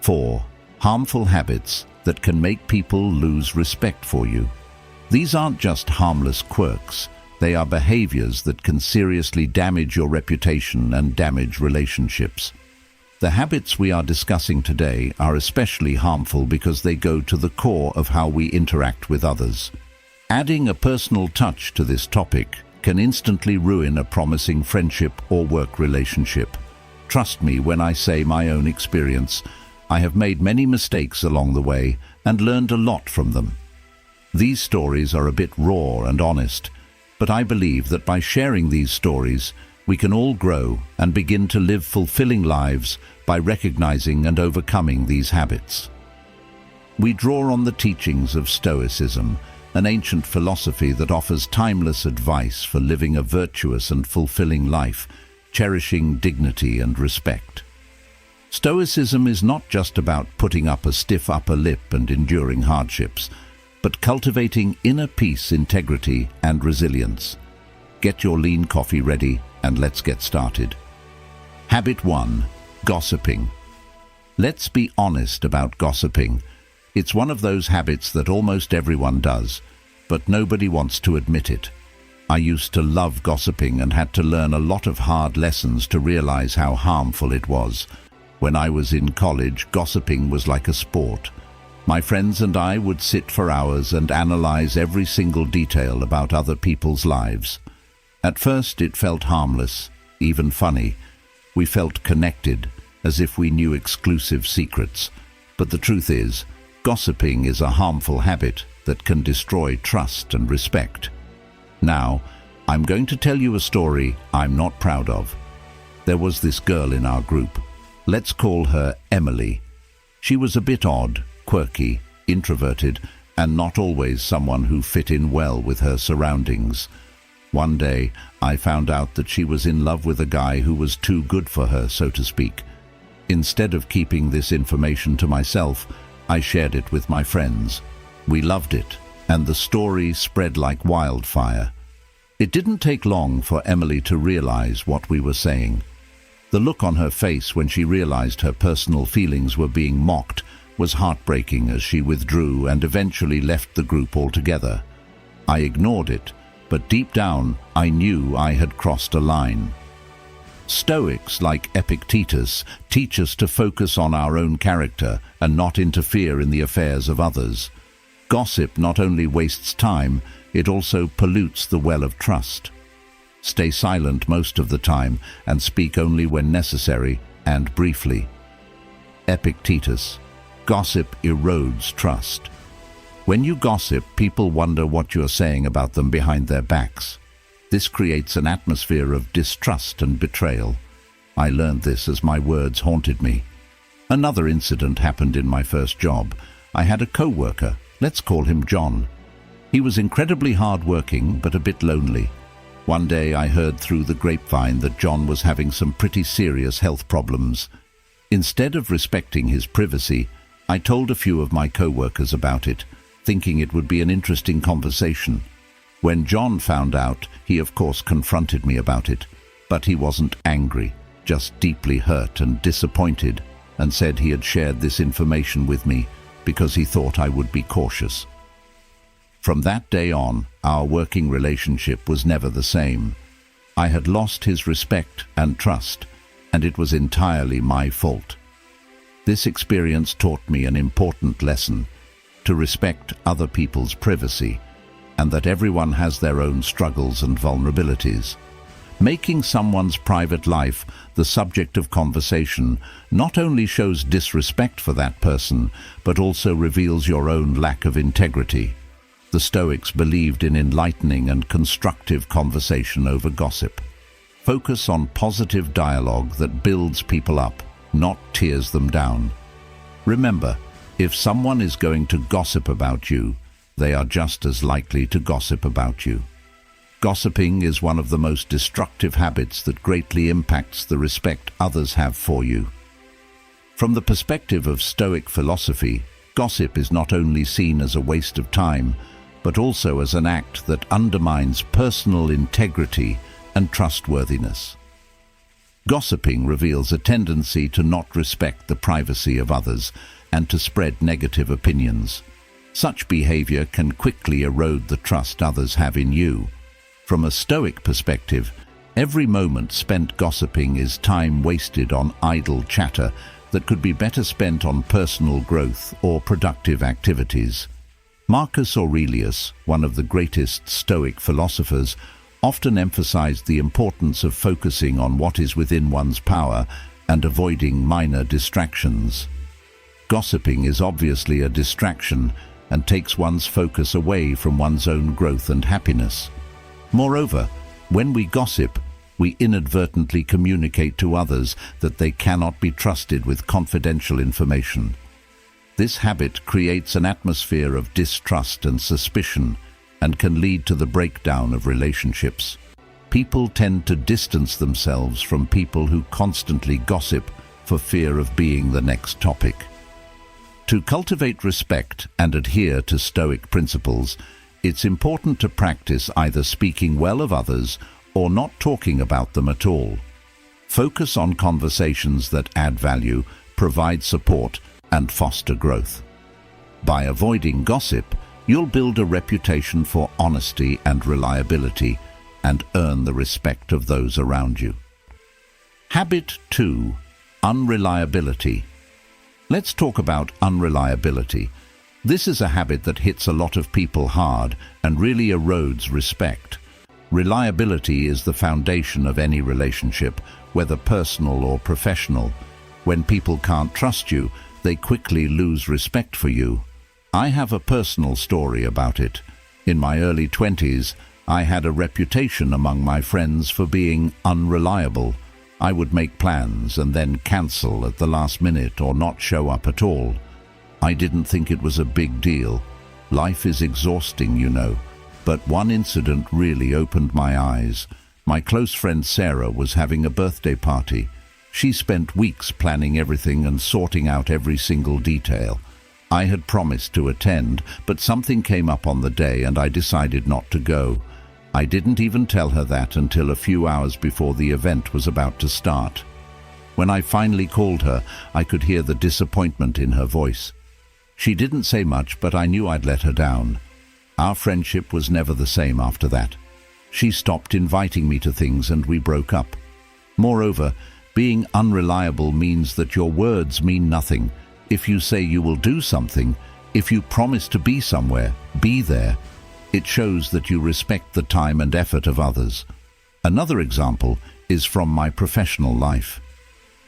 4. Harmful habits that can make people lose respect for you. These aren't just harmless quirks. They are behaviors that can seriously damage your reputation and damage relationships. The habits we are discussing today are especially harmful because they go to the core of how we interact with others. Adding a personal touch to this topic can instantly ruin a promising friendship or work relationship. Trust me when I say my own experience. I have made many mistakes along the way and learned a lot from them. These stories are a bit raw and honest, but I believe that by sharing these stories, we can all grow and begin to live fulfilling lives by recognizing and overcoming these habits. We draw on the teachings of Stoicism, an ancient philosophy that offers timeless advice for living a virtuous and fulfilling life, cherishing dignity and respect. Stoicism is not just about putting up a stiff upper lip and enduring hardships, but cultivating inner peace, integrity, and resilience. Get your lean coffee ready and let's get started. Habit 1. Gossiping. Let's be honest about gossiping. It's one of those habits that almost everyone does, but nobody wants to admit it. I used to love gossiping and had to learn a lot of hard lessons to realize how harmful it was. When I was in college, gossiping was like a sport. My friends and I would sit for hours and analyze every single detail about other people's lives. At first it felt harmless, even funny. We felt connected, as if we knew exclusive secrets. But the truth is, gossiping is a harmful habit that can destroy trust and respect. Now, I'm going to tell you a story I'm not proud of. There was this girl in our group. Let's call her Emily. She was a bit odd, quirky, introverted, and not always someone who fit in well with her surroundings. One day, I found out that she was in love with a guy who was too good for her, so to speak. Instead of keeping this information to myself, I shared it with my friends. We loved it, and the story spread like wildfire. It didn't take long for Emily to realize what we were saying. The look on her face when she realized her personal feelings were being mocked was heartbreaking as she withdrew and eventually left the group altogether. I ignored it, but deep down I knew I had crossed a line. Stoics like Epictetus teach us to focus on our own character and not interfere in the affairs of others. Gossip not only wastes time, it also pollutes the well of trust. Stay silent most of the time and speak only when necessary and briefly. Epictetus. Gossip erodes trust. When you gossip, people wonder what you're saying about them behind their backs. This creates an atmosphere of distrust and betrayal. I learned this as my words haunted me. Another incident happened in my first job. I had a co-worker, let's call him John. He was incredibly hard-working, but a bit lonely. One day I heard through the grapevine that John was having some pretty serious health problems. Instead of respecting his privacy, I told a few of my co-workers about it, thinking it would be an interesting conversation. When John found out, he of course confronted me about it, but he wasn't angry, just deeply hurt and disappointed, and said he had shared this information with me because he thought I would be cautious. From that day on, our working relationship was never the same. I had lost his respect and trust, and it was entirely my fault. This experience taught me an important lesson: to respect other people's privacy, and that everyone has their own struggles and vulnerabilities. Making someone's private life the subject of conversation not only shows disrespect for that person, but also reveals your own lack of integrity. The Stoics believed in enlightening and constructive conversation over gossip. Focus on positive dialogue that builds people up, not tears them down. Remember, if someone is going to gossip about you, they are just as likely to gossip about you. Gossiping is one of the most destructive habits that greatly impacts the respect others have for you. From the perspective of Stoic philosophy, gossip is not only seen as a waste of time, but also as an act that undermines personal integrity and trustworthiness. Gossiping reveals a tendency to not respect the privacy of others and to spread negative opinions. Such behavior can quickly erode the trust others have in you. From a Stoic perspective, every moment spent gossiping is time wasted on idle chatter that could be better spent on personal growth or productive activities. Marcus Aurelius, one of the greatest Stoic philosophers, often emphasized the importance of focusing on what is within one's power and avoiding minor distractions. Gossiping is obviously a distraction and takes one's focus away from one's own growth and happiness. Moreover, when we gossip, we inadvertently communicate to others that they cannot be trusted with confidential information. This habit creates an atmosphere of distrust and suspicion and can lead to the breakdown of relationships. People tend to distance themselves from people who constantly gossip for fear of being the next topic. To cultivate respect and adhere to Stoic principles, it's important to practice either speaking well of others or not talking about them at all. Focus on conversations that add value, provide support, and foster growth. By avoiding gossip, you'll build a reputation for honesty and reliability and earn the respect of those around you. Habit 2. Unreliability. Let's talk about unreliability. This is a habit that hits a lot of people hard and really erodes respect. Reliability is the foundation of any relationship, whether personal or professional. When people can't trust you, they quickly lose respect for you. I have a personal story about it. In my early 20s, I had a reputation among my friends for being unreliable. I would make plans and then cancel at the last minute or not show up at all. I didn't think it was a big deal. Life is exhausting, you know. But one incident really opened my eyes. My close friend Sarah was having a birthday party. She spent weeks planning everything and sorting out every single detail. I had promised to attend, but something came up on the day and I decided not to go. I didn't even tell her that until a few hours before the event was about to start. When I finally called her, I could hear the disappointment in her voice. She didn't say much, but I knew I'd let her down. Our friendship was never the same after that. She stopped inviting me to things and we broke up. Moreover, being unreliable means that your words mean nothing. If you say you will do something, if you promise to be somewhere, be there. It shows that you respect the time and effort of others. Another example is from my professional life.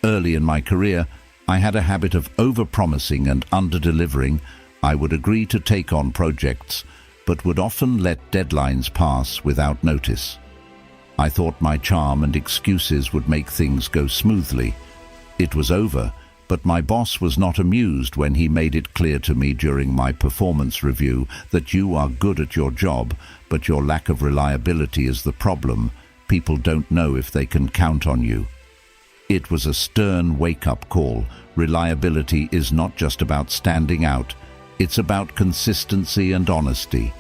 Early in my career, I had a habit of over-promising and under-delivering. I would agree to take on projects, but would often let deadlines pass without notice. I thought my charm and excuses would make things go smoothly. It was over, but my boss was not amused when he made it clear to me during my performance review that you are good at your job, but your lack of reliability is the problem. People don't know if they can count on you. It was a stern wake-up call. Reliability is not just about standing out. It's about consistency and honesty.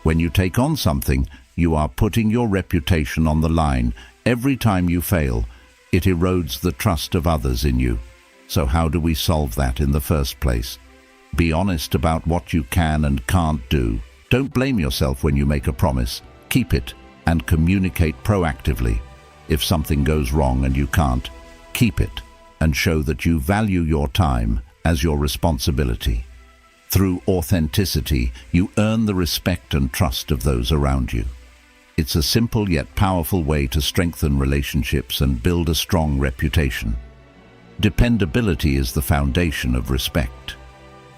When you take on something, you are putting your reputation on the line. Every time you fail, it erodes the trust of others in you. So how do we solve that in the first place? Be honest about what you can and can't do. Don't blame yourself when you make a promise. Keep it and communicate proactively. If something goes wrong and you can't, keep it and show that you value your time as your responsibility. Through authenticity, you earn the respect and trust of those around you. It's a simple yet powerful way to strengthen relationships and build a strong reputation. Dependability is the foundation of respect.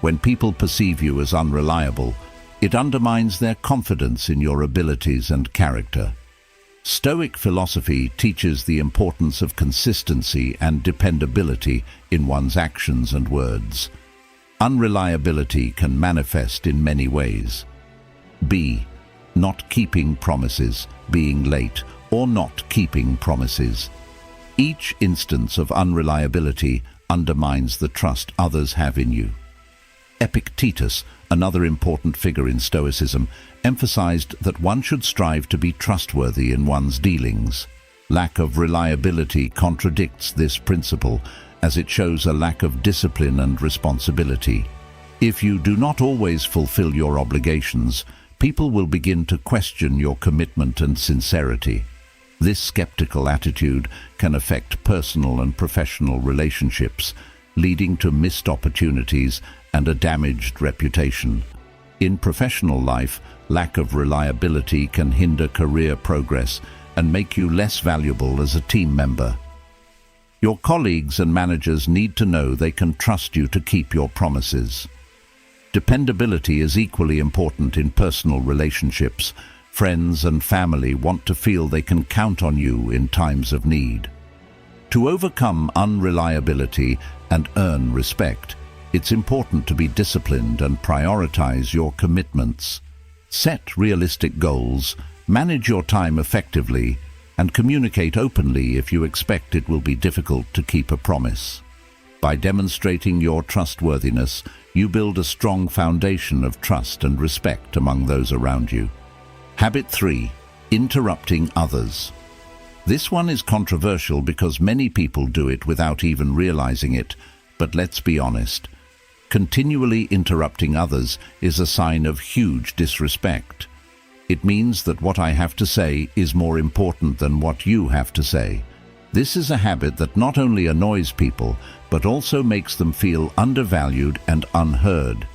When people perceive you as unreliable, it undermines their confidence in your abilities and character. Stoic philosophy teaches the importance of consistency and dependability in one's actions and words. Unreliability can manifest in many ways. B. Not keeping promises, being late, or not keeping promises. Each instance of unreliability undermines the trust others have in you. Epictetus, another important figure in Stoicism, emphasized that one should strive to be trustworthy in one's dealings. Lack of reliability contradicts this principle, as it shows a lack of discipline and responsibility. If you do not always fulfill your obligations, people will begin to question your commitment and sincerity. This skeptical attitude can affect personal and professional relationships, leading to missed opportunities and a damaged reputation. In professional life, lack of reliability can hinder career progress and make you less valuable as a team member. Your colleagues and managers need to know they can trust you to keep your promises. Dependability is equally important in personal relationships. Friends and family want to feel they can count on you in times of need. To overcome unreliability and earn respect, it's important to be disciplined and prioritize your commitments. Set realistic goals, manage your time effectively, and communicate openly if you expect it will be difficult to keep a promise. By demonstrating your trustworthiness, you build a strong foundation of trust and respect among those around you. Habit 3. Interrupting others. This one is controversial because many people do it without even realizing it, but let's be honest. Continually interrupting others is a sign of huge disrespect. It means that what I have to say is more important than what you have to say. This is a habit that not only annoys people, but also makes them feel undervalued and unheard.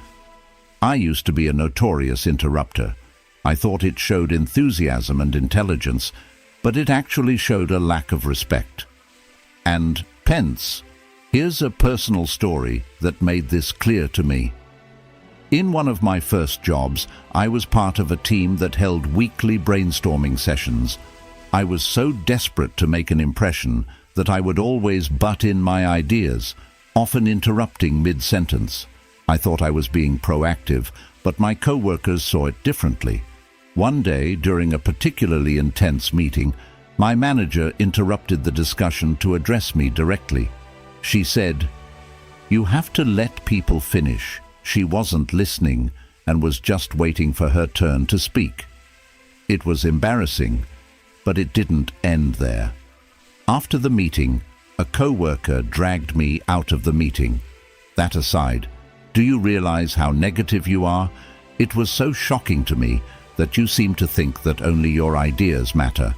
I used to be a notorious interrupter. I thought it showed enthusiasm and intelligence, but it actually showed a lack of respect. And Pence, here's a personal story that made this clear to me. In one of my first jobs, I was part of a team that held weekly brainstorming sessions. I was so desperate to make an impression that I would always butt in my ideas, often interrupting mid-sentence. I thought I was being proactive, but my co-workers saw it differently. One day, during a particularly intense meeting, my manager interrupted the discussion to address me directly. She said, "You have to let people finish." She wasn't listening and was just waiting for her turn to speak. It was embarrassing, but it didn't end there. After the meeting, a co-worker dragged me out of the meeting. That aside, do you realize how negative you are? It was so shocking to me that you seem to think that only your ideas matter.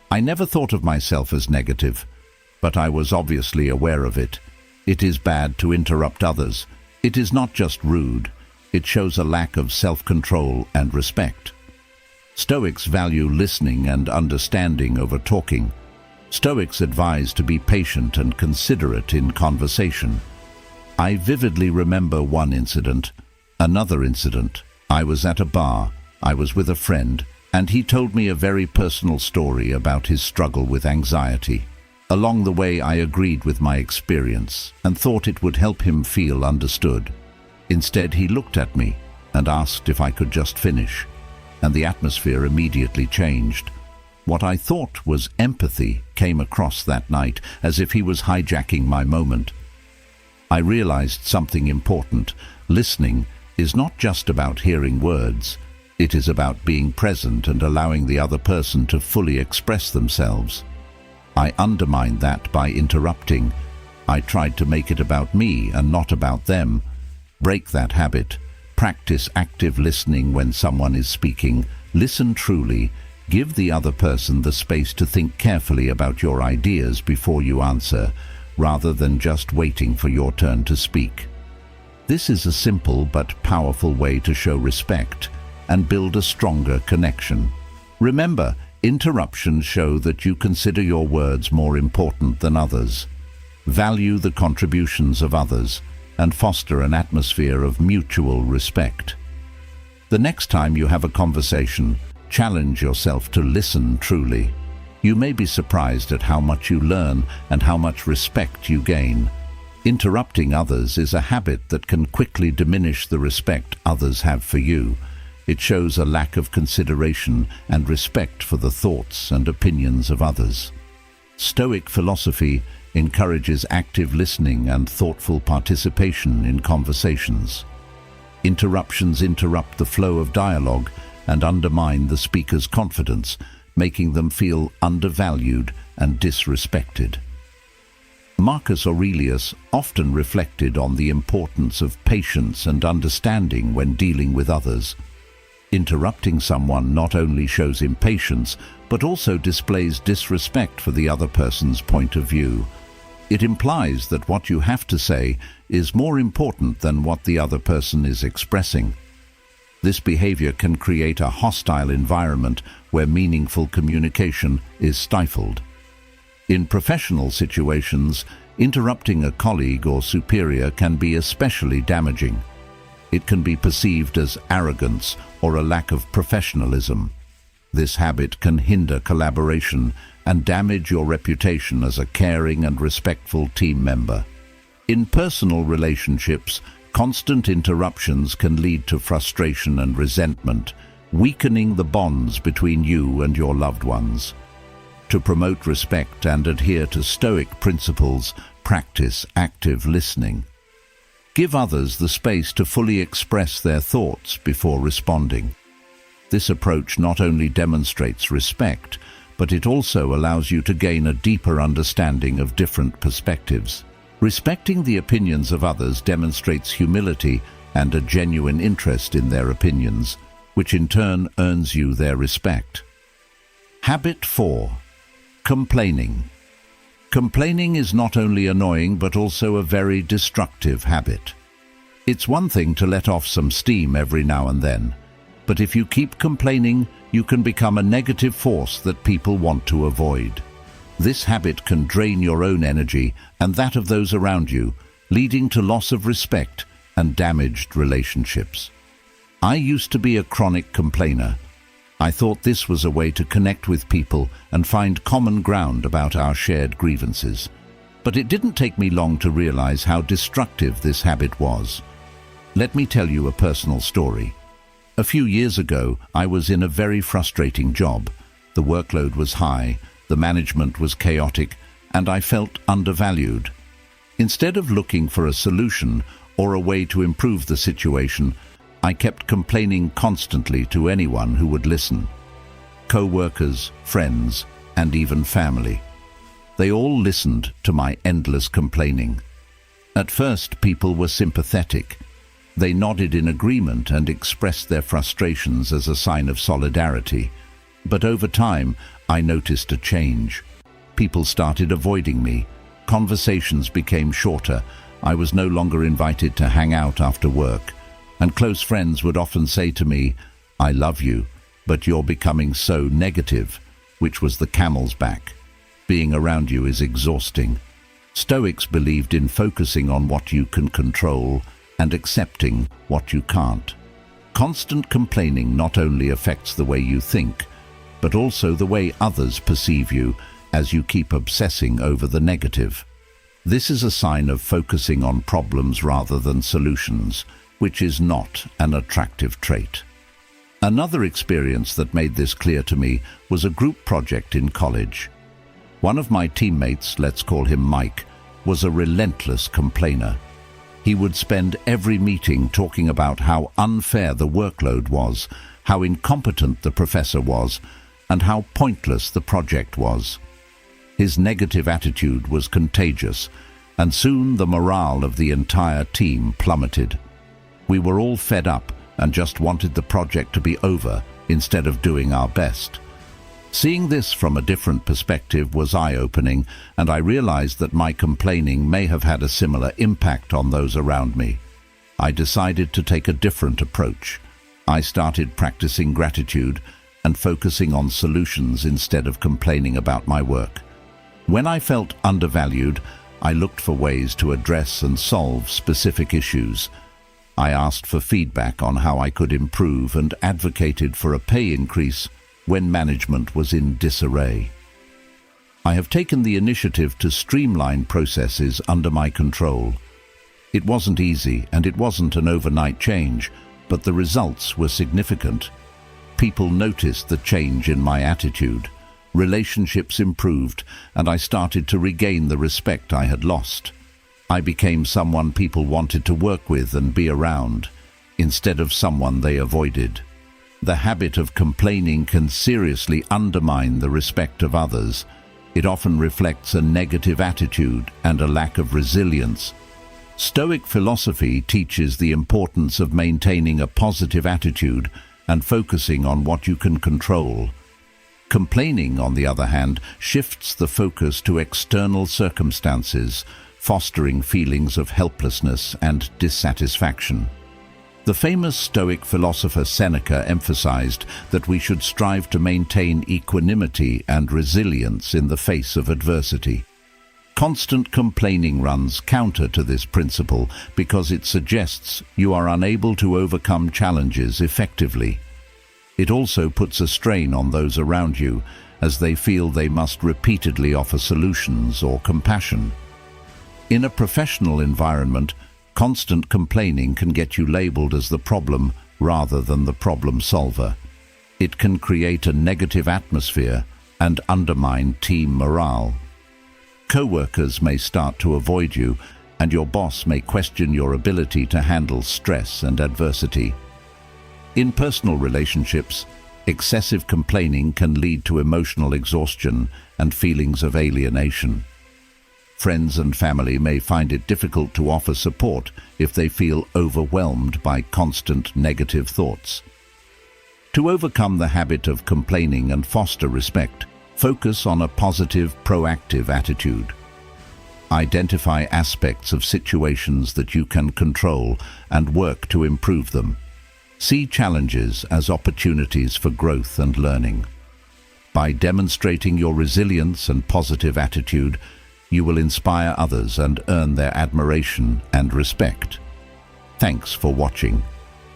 I never thought of myself as negative, but I was obviously aware of it. It is bad to interrupt others. It is not just rude, it shows a lack of self-control and respect. Stoics value listening and understanding over talking. Stoics advise to be patient and considerate in conversation. I vividly remember one incident. Another incident. I was at a bar. I was with a friend, and he told me a very personal story about his struggle with anxiety. Along the way, I agreed with my experience and thought it would help him feel understood. Instead, he looked at me and asked if I could just finish, and the atmosphere immediately changed. What I thought was empathy came across that night, as if he was hijacking my moment. I realized something important. Listening is not just about hearing words. It is about being present and allowing the other person to fully express themselves. I undermined that by interrupting. I tried to make it about me and not about them. Break that habit. Practice active listening when someone is speaking. Listen truly. Give the other person the space to think carefully about your ideas before you answer, rather than just waiting for your turn to speak. This is a simple but powerful way to show respect and build a stronger connection. Remember, interruptions show that you consider your words more important than others. Value the contributions of others and foster an atmosphere of mutual respect. The next time you have a conversation, challenge yourself to listen truly. You may be surprised at how much you learn and how much respect you gain. Interrupting others is a habit that can quickly diminish the respect others have for you. It shows a lack of consideration and respect for the thoughts and opinions of others. Stoic philosophy encourages active listening and thoughtful participation in conversations. Interruptions interrupt the flow of dialogue and undermine the speaker's confidence, making them feel undervalued and disrespected. Marcus Aurelius often reflected on the importance of patience and understanding when dealing with others. Interrupting someone not only shows impatience, but also displays disrespect for the other person's point of view. It implies that what you have to say is more important than what the other person is expressing. This behavior can create a hostile environment where meaningful communication is stifled. In professional situations, interrupting a colleague or superior can be especially damaging. It can be perceived as arrogance or a lack of professionalism. This habit can hinder collaboration and damage your reputation as a caring and respectful team member. In personal relationships, constant interruptions can lead to frustration and resentment, weakening the bonds between you and your loved ones. To promote respect and adhere to Stoic principles, practice active listening. Give others the space to fully express their thoughts before responding. This approach not only demonstrates respect, but it also allows you to gain a deeper understanding of different perspectives. Respecting the opinions of others demonstrates humility and a genuine interest in their opinions, which in turn earns you their respect. Habit 4. Complaining. Complaining is not only annoying but also a very destructive habit. It's one thing to let off some steam every now and then, but if you keep complaining, you can become a negative force that people want to avoid. This habit can drain your own energy and that of those around you, leading to loss of respect and damaged relationships. I used to be a chronic complainer. I thought this was a way to connect with people and find common ground about our shared grievances. But it didn't take me long to realize how destructive this habit was. Let me tell you a personal story. A few years ago, I was in a very frustrating job. The workload was high, the management was chaotic, and I felt undervalued. Instead of looking for a solution or a way to improve the situation, I kept complaining constantly to anyone who would listen. Co-workers, friends, and even family. They all listened to my endless complaining. At first, people were sympathetic. They nodded in agreement and expressed their frustrations as a sign of solidarity. But over time, I noticed a change. People started avoiding me. Conversations became shorter. I was no longer invited to hang out after work. And close friends would often say to me, "I love you, but you're becoming so negative," which was the camel's back. Being around you is exhausting. Stoics believed in focusing on what you can control and accepting what you can't. Constant complaining not only affects the way you think, but also the way others perceive you as you keep obsessing over the negative. This is a sign of focusing on problems rather than solutions, which is not an attractive trait. Another experience that made this clear to me was a group project in college. One of my teammates, let's call him Mike, was a relentless complainer. He would spend every meeting talking about how unfair the workload was, how incompetent the professor was, and how pointless the project was. His negative attitude was contagious, and soon the morale of the entire team plummeted. We were all fed up and just wanted the project to be over instead of doing our best. Seeing this from a different perspective was eye-opening, and I realized that my complaining may have had a similar impact on those around me. I decided to take a different approach. I started practicing gratitude and focusing on solutions instead of complaining about my work. When I felt undervalued, I looked for ways to address and solve specific issues. I asked for feedback on how I could improve and advocated for a pay increase when management was in disarray. I have taken the initiative to streamline processes under my control. It wasn't easy and it wasn't an overnight change, but the results were significant. People noticed the change in my attitude. Relationships improved, and I started to regain the respect I had lost. I became someone people wanted to work with and be around, instead of someone they avoided. The habit of complaining can seriously undermine the respect of others. It often reflects a negative attitude and a lack of resilience. Stoic philosophy teaches the importance of maintaining a positive attitude and focusing on what you can control. Complaining, on the other hand, shifts the focus to external circumstances, fostering feelings of helplessness and dissatisfaction. The famous Stoic philosopher Seneca emphasized that we should strive to maintain equanimity and resilience in the face of adversity. Constant complaining runs counter to this principle because it suggests you are unable to overcome challenges effectively. It also puts a strain on those around you, as they feel they must repeatedly offer solutions or compassion. In a professional environment, constant complaining can get you labeled as the problem rather than the problem solver. It can create a negative atmosphere and undermine team morale. Co-workers may start to avoid you, and your boss may question your ability to handle stress and adversity. In personal relationships, excessive complaining can lead to emotional exhaustion and feelings of alienation. Friends and family may find it difficult to offer support if they feel overwhelmed by constant negative thoughts. To overcome the habit of complaining and foster respect, focus on a positive, proactive attitude. Identify aspects of situations that you can control and work to improve them. See challenges as opportunities for growth and learning. By demonstrating your resilience and positive attitude, you will inspire others and earn their admiration and respect. Thanks for watching.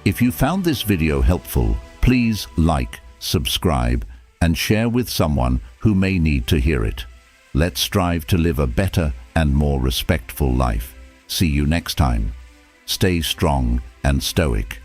If you found this video helpful, please like, subscribe, and share with someone who may need to hear it. Let's strive to live a better and more respectful life. See you next time. Stay strong and stoic.